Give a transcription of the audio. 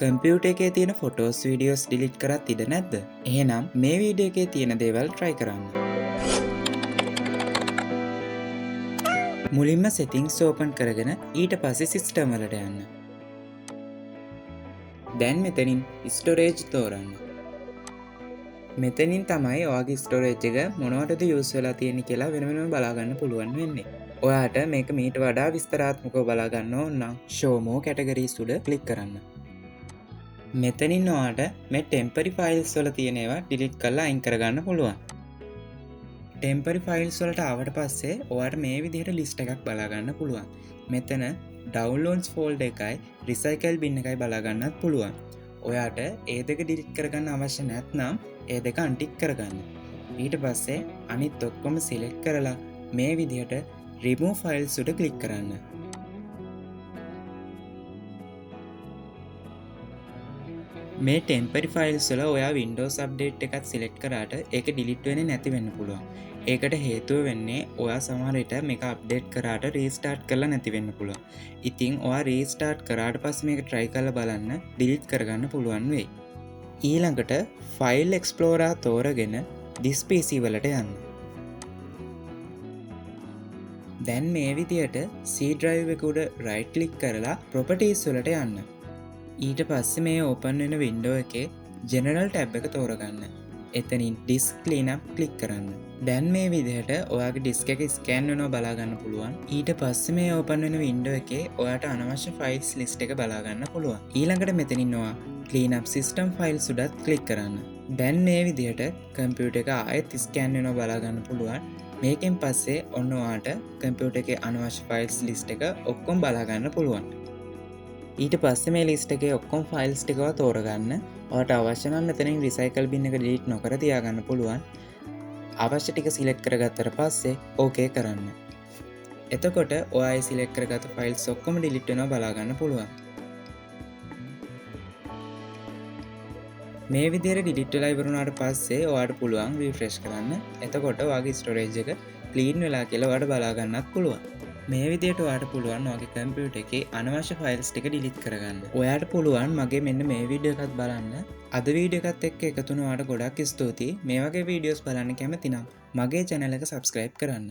Computer එකේ තියෙන photos videos delete කරත් ඉඩ නැද්ද? එහෙනම් මේ වීඩියෝ එකේ තියෙන දේවල් try කරන්න. මුලින්ම settings open කරගෙන ඊට පස්සේ system වලට යන්න. දැන් මෙතනින් storage තෝරන්න. මෙතනින් තමයි ඔයාගේ storage එක මොනවටද use වෙලා තියෙන්නේ කියලා වෙන වෙනම බලා ගන්න පුළුවන් වෙන්නේ. ඔයාට මේක මීට වඩා විස්තරාත්මකව බලා ගන්න ඕන නම් show more categories උඩ click කරන්න. මෙතනින් ඔයාට මේ temporary files වල තියෙන ඒවා delete කරලා අයින් කරගන්න පුළුවන්. temporary files වලට ආවට පස්සේ ඔයාට මේ විදිහට list එකක් බලා ගන්න පුළුවන්. මෙතන downloads folder එකයි recycle bin එකයි බලා ගන්නත් පුළුවන්. ඔයාට ඒ දෙක delete කරගන්න අවශ්‍ය නැත්නම් ඒ දෙක untick කරගන්න. ඊට පස්සේ අනිත් ඔක්කොම select කරලා මේ විදිහට remove files උඩ click කරන්න. මේ temporary files වල ඔයා Windows update එකත් select කරාට ඒක delete වෙන්නේ නැති වෙන්න පුළුවන්. ඒකට හේතුව වෙන්නේ ඔයා සමහර විට මේක update කරාට restart කරලා නැති වෙන්න පුළුවන්. ඉතින් ඔයා restart කරාට පස්සේ මේක try කරලා බලන්න delete කරගන්න පුළුවන් වෙයි. ඊළඟට file explorer තෝරගෙන this PC වලට යන්න. දැන් මේ විදියට C drive එක උඩ right click කරලා properties වලට යන්න. ඊට පස්සේ මේ open වෙන window එකේ general tab එක තෝරගන්න. එතනින් disk cleanup click කරන්න. දැන් මේ විදිහට ඔයාගේ disk එක scan වෙනවා බලා ගන්න පුළුවන්. ඊට පස්සේ මේ open වෙන window එකේ ඔයාට අනවශ්‍ය files list එක බලා ගන්න පුළුවන්. ඊළඟට මෙතනින් ඔයා clean up system files උඩත් click කරන්න. දැන් මේ විදිහට computer එක ආයෙත් scan වෙනවා බලා ගන්න පුළුවන්. මේකෙන් පස්සේ ඔන්න ඔයාට computer එකේ අනවශ්‍ය files list එක ඔක්කොම බලා ගන්න පුළුවන්. ඊට පස්සේ මේ list එකේ ඔක්කොම files ටිකව තෝරගන්න. ඔයාට අවශ්‍ය නම් මෙතනින් recycle bin එක delete නොකර තියාගන්න පුළුවන්. අවශ්‍ය ටික select කරගත්තට පස්සේ okay කරන්න. එතකොට ඔයා select කරගත්ත files ඔක්කොම delete වෙනවා බලා ගන්න පුළුවන්. මේ විදිහට delete වෙලා ඉවරුණාට පස්සේ ඔයාට පුළුවන් refresh කරන්න. එතකොට ඔයාගේ storage එක clean වෙලා කියලා ඔයාට බලා ගන්නත් පුළුවන්. මේ විදිහට ඔයාට පුළුවන් ඔයාගේ කම්පියුටර් එකේ අනවශ්‍ය ෆයිල්ස් ටික delete කරගන්න. ඔයාට පුළුවන් මගේ මෙන්න මේ වීඩියෝ එකත් බලන්න. අද වීඩියෝ එකත් එක්ක එකතු වුණ ඔයාට ගොඩක් ස්තුතියි. මේ වගේ වීඩියෝස් බලන්න කැමති නම් මගේ channel එක subscribe කරන්න.